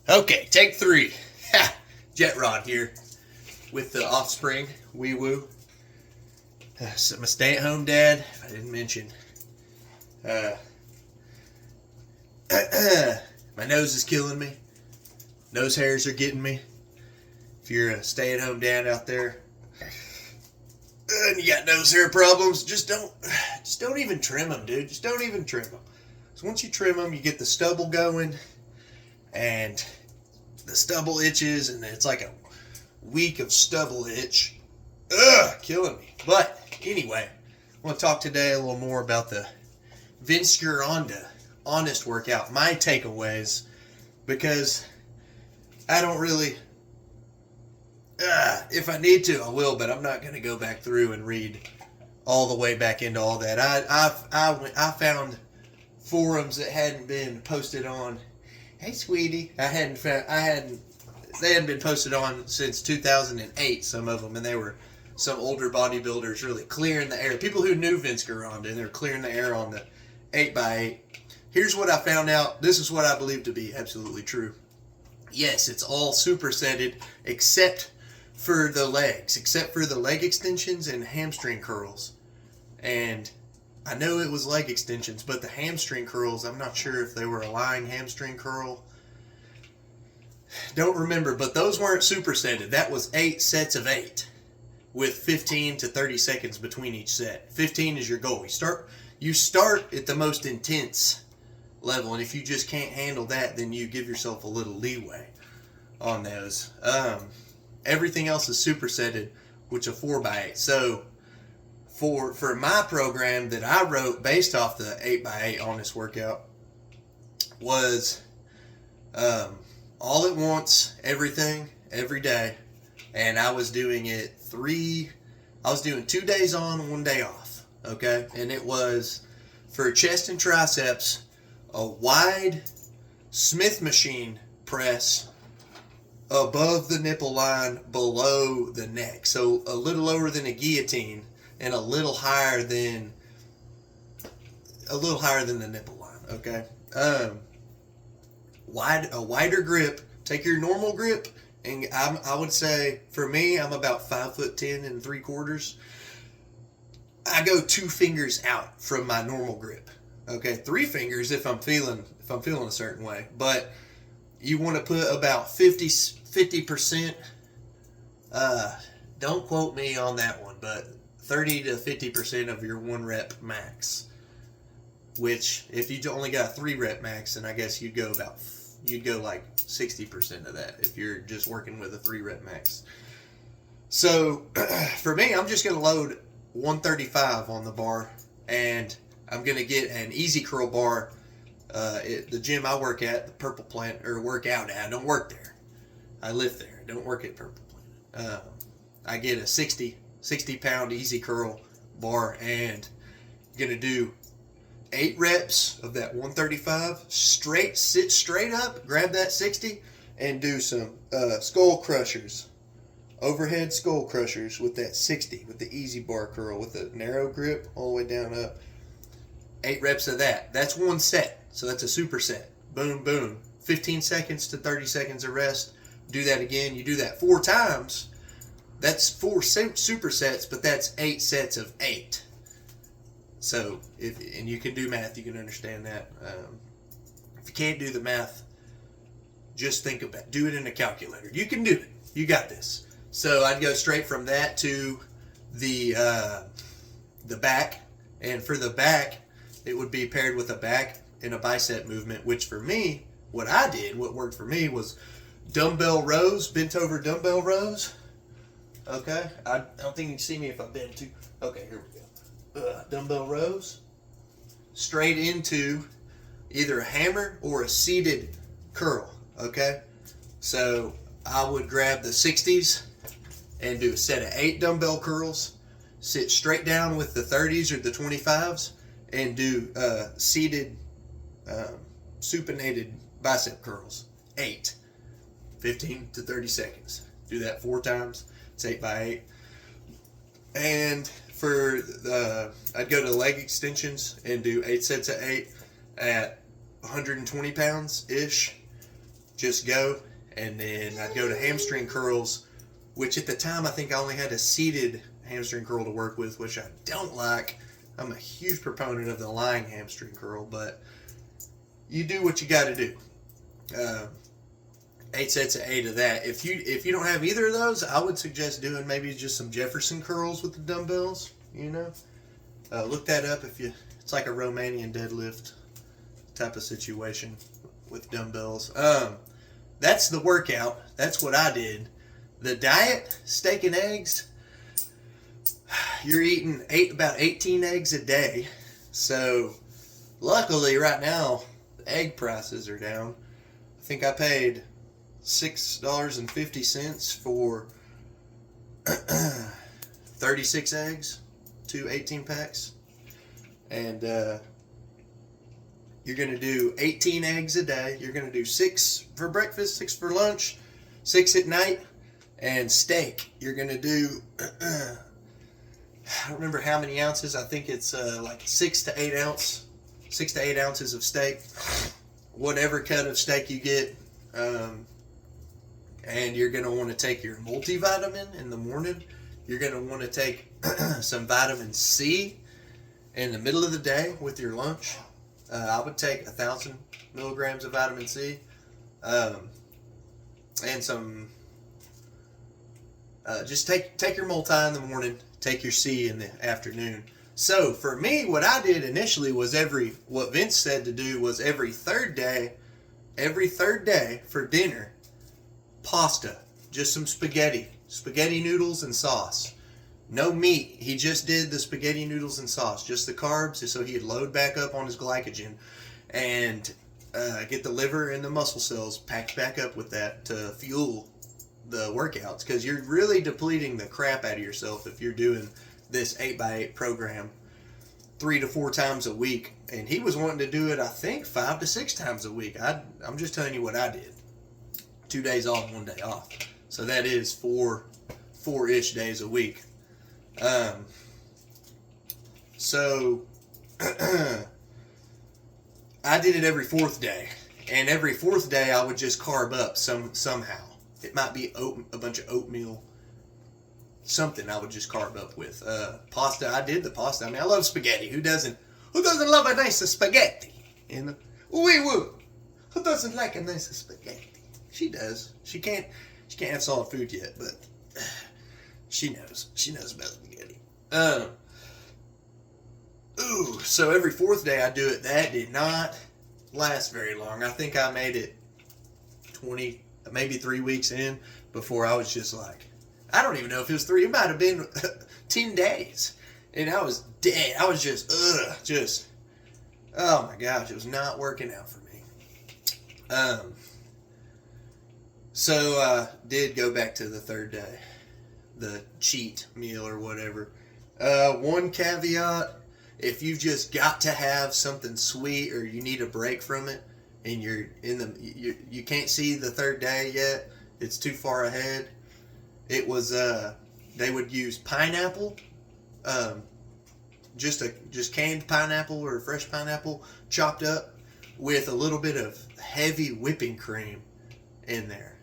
Okay, take three. Ha! Jet Rod here with the Offspring Wee Woo. So I'm a stay-at-home dad. If I didn't mention, my nose is killing me. Nose hairs are getting me. If you're a stay-at-home dad out there and you got nose hair problems, just don't even trim them, dude. Just don't even trim them. So once you trim them, you get the stubble going, and the stubble itches, and it's like a week of stubble itch. Killing me. But anyway, I want to talk today a little more about the Gironda honest workout, my takeaways, because I don't really, if I need to, I will, but I'm not going to go back through and read all the way back into all that. I found forums that hadn't been posted on. Hey, sweetie, they hadn't been posted on since 2008, some of them, and they were some older bodybuilders really clearing the air. People who knew Vince Gironda, and they're clearing the air on the 8x8. Here's what I found out. This is what I believe to be absolutely true. Yes, it's all supersetted except for the legs, except for the leg extensions and hamstring curls. And I know it was leg extensions, but the hamstring curls, I'm not sure if they were a lying hamstring curl. Don't remember, but those weren't supersetted. That was 8 sets of 8 with 15 to 30 seconds between each set. 15 is your goal. You start at the most intense level, and if you just can't handle that, then you give yourself a little leeway on those. Everything else is supersetted, which is a 4x8. So for my program that I wrote based off the 8x8 honest workout was all at once, everything, every day. And I was doing it 2 days on, 1 day off. Okay? And it was for chest and triceps, a wide Smith machine press above the nipple line, below the neck. So a little lower than a guillotine and a little higher than the nipple line. Okay? A wider grip. Take your normal grip, and I would say for me, I'm about 5'10" 3/4. I go 2 fingers out from my normal grip. Okay, 3 fingers if I'm feeling a certain way. But you want to put about 50%. Don't quote me on that one, but 30 to 50% of your 1 rep max. Which, if you only got a 3 rep max, then I guess you'd go like 60% of that if you're just working with a 3 rep max. So for me, I'm just going to load 135 on the bar, and I'm going to get an easy curl bar. The gym I work at, the Purple Plant, or work out at, I don't work there. I live there. I don't work at Purple Plant. I get a 60 pound easy curl bar, and I'm going to do 8 reps of that 135, sit straight up, grab that 60, and do some skull crushers, overhead skull crushers with that 60, with the easy bar curl, with the narrow grip all the way down up. 8 reps of that. That's 1 set, so that's a superset. Boom, boom. 15 seconds to 30 seconds of rest. Do that again. You do that 4 times. That's 4 supersets, but that's 8 sets of 8. So, and you can do math, you can understand that. If you can't do the math, just do it in a calculator. You can do it. You got this. So I'd go straight from that to the back, and for the back, it would be paired with a back and a bicep movement. Which for me, what worked for me was dumbbell rows, bent over dumbbell rows. Okay, I don't think you can see me if I bend too. Okay, here we go. Dumbbell rows straight into either a hammer or a seated curl. Okay, so I would grab the 60s and do a set of 8 dumbbell curls, sit straight down with the 30s or the 25s, and do seated supinated bicep curls. 8, 15 to 30 seconds. Do that 4 times. It's 8x8. And I'd go to leg extensions and do 8 sets of 8 at 120 pounds ish. just go. And then I'd go to hamstring curls, which at the time I think I only had a seated hamstring curl to work with, which I don't like. I'm a huge proponent of the lying hamstring curl, but you do what you got to do. 8 sets of 8 of that. If you don't have either of those, I would suggest doing maybe just some Jefferson curls with the dumbbells. Look that up it's like a Romanian deadlift type of situation with dumbbells. That's the workout. That's what I did. The diet, steak and eggs, you're eating about 18 eggs a day. So luckily right now, the egg prices are down. I think I paid $6.50 for 36 eggs, 2 18 packs. And you're going to do 18 eggs a day. You're going to do 6 for breakfast, 6 for lunch, 6 at night, and steak. You're going to do, I don't remember how many ounces. I think it's like 6 to 8 ounces of steak. Whatever cut of steak you get. And you're going to want to take your multivitamin in the morning. You're going to want to take some vitamin C in the middle of the day with your lunch. I would take 1,000 milligrams of vitamin C, and some. Just take your multi in the morning, take your C in the afternoon. So for me, what I did initially was what Vince said to do was every third day for dinner, pasta, just some spaghetti noodles and sauce. No meat. He just did the spaghetti noodles and sauce, just the carbs, so he'd load back up on his glycogen and get the liver and the muscle cells packed back up with that to fuel the workouts, because you're really depleting the crap out of yourself if you're doing this 8x8 program 3 to 4 times a week. And he was wanting to do it, I think, 5 to 6 times a week. I'm just telling you what I did. 2 days on, 1 day off. So that is 4-ish days a week. So I did it every 4th day, and every 4th day I would just carb up somehow. It might be a bunch of oatmeal, something I would just carb up with. Pasta, I did the pasta. I mean, I love spaghetti. Who doesn't love a nice spaghetti? Oui, woo. Who doesn't like a nice spaghetti? She does. She can't have solid food yet, but she knows. She knows about spaghetti. So every 4th day I do it. That did not last very long. I think I made it 20, maybe 3 weeks in before I was just like, I don't even know if it was 3. It might have been 10 days. And I was dead. I was just, oh my gosh, it was not working out for me. So I did go back to the 3rd day, the cheat meal or whatever. One caveat, if you've just got to have something sweet or you need a break from it and you can't see the 3rd day yet, it's too far ahead. It was, they would use pineapple, just canned pineapple or fresh pineapple chopped up with a little bit of heavy whipping cream in there.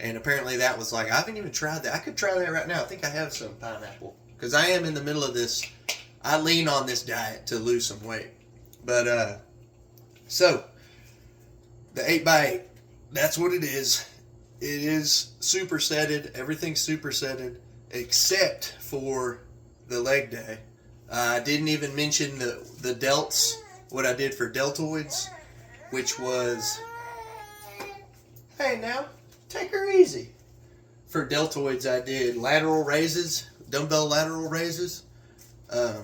And apparently that was like, I haven't even tried that. I could try that right now. I think I have some pineapple, because I am in the middle of this. I lean on this diet to lose some weight. But, so the 8x8, that's what it is. It is supersetted. Everything's supersetted except for the leg day. I didn't even mention the delts, what I did for deltoids, which was, hey now, take her easy. For deltoids I did lateral raises, dumbbell lateral raises, a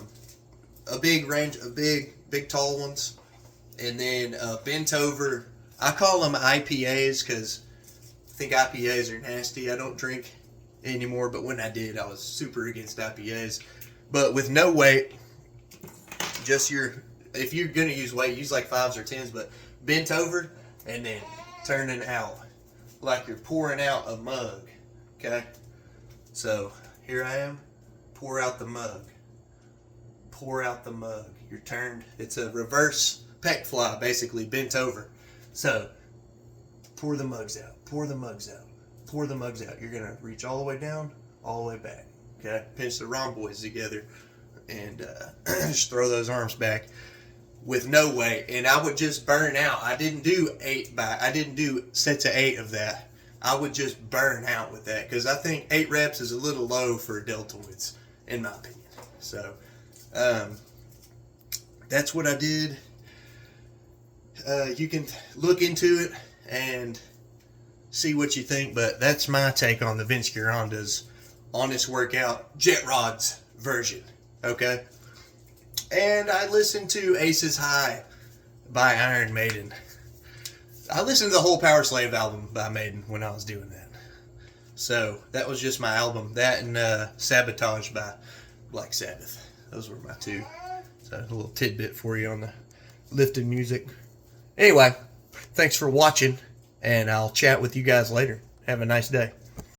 big range of big tall ones, and then bent over. I call them IPAs because I think IPAs are nasty. I don't drink anymore, but when I did, I was super against IPAs. But with no weight, just if you're going to use weight, use like 5s or 10s, but bent over and then turning out like you're pouring out a mug. Okay? So here I am, pour out the mug. Pour out the mug. You're turned. It's a reverse pec fly, basically, bent over. So pour the mugs out, pour the mugs out, pour the mugs out. You're going to reach all the way down, all the way back. Okay? Pinch the rhomboids together and just throw those arms back with no weight. And I would just burn out. I didn't do sets of 8 of that. I would just burn out with that because I think 8 reps is a little low for deltoids, in my opinion. So, that's what I did. You can look into it and see what you think, but that's my take on the Vince Gironda's Honest Workout Jet Rods version. Okay? And I listened to Aces High by Iron Maiden. I listened to the whole Power Slave album by Maiden when I was doing that. So, that was just my album. That and Sabotage by Black Sabbath. Those were my 2. So, a little tidbit for you on the lifting music. Anyway, thanks for watching, and I'll chat with you guys later. Have a nice day.